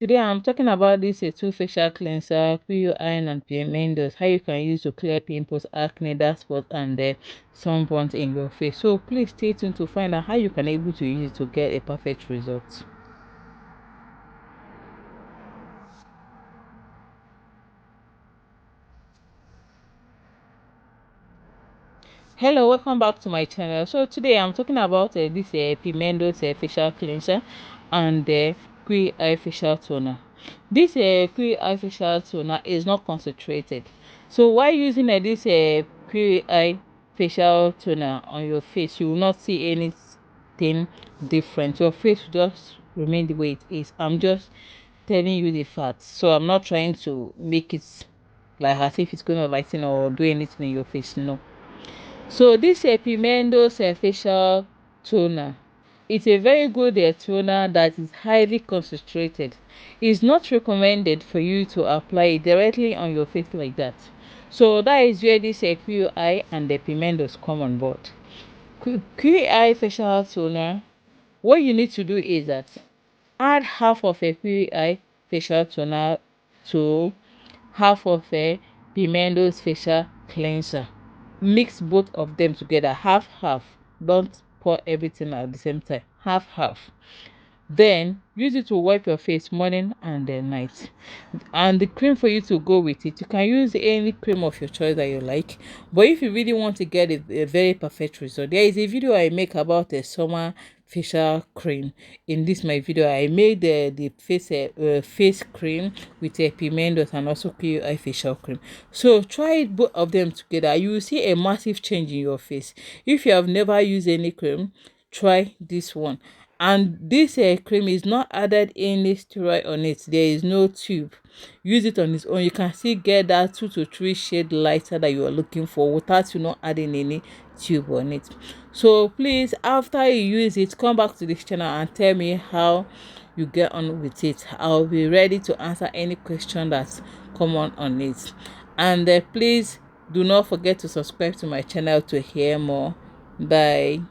Today I'm talking about this two facial cleanser, iron and pigmentos, how you can use to clear pimples, acne, dark spots, and sunburns in your face. So please stay tuned to find out how you can able to use it to get a perfect result. Hello, welcome back to my channel. So today I'm talking about this pigmentos facial cleanser and eye facial toner. This eye facial toner is not concentrated, so while using this eye facial toner on your face, you will not see anything different. Your face will just remain the way it is. I'm just telling you the facts, so I'm not trying to make it like as if it's going to lighten or do anything in your face. No. So this Pimendo's facial toner, it's a very good toner that is highly concentrated. It's not recommended for you to apply it directly on your face like that. So that is where this QI and the Pimendo's come on board. QI facial toner, what you need to do is that add half of a QI facial toner to half of a Pimendo's facial cleanser. Mix both of them together, half half. Don't pour everything at the same time, half half. Then use it to wipe your face morning and night. And the cream for you to go with it, you can use any cream of your choice that you like. But if you really want to get a very perfect result, there is a video I make about a summer facial cream. In this my video, I made the face cream with a pigmentos and also QI facial cream. So try both of them together. You will see a massive change in your face. If you have never used any cream, try this one. And this cream is not added any steroid on it. There is no tube. Use it on its own. You can still get that 2 to 3 shade lighter that you are looking for without you not adding any tube on it. So please, after you use it, come back to this channel and tell me how you get on with it. I'll be ready to answer any question that's common on it. And please do not forget to subscribe to my channel to hear more. Bye.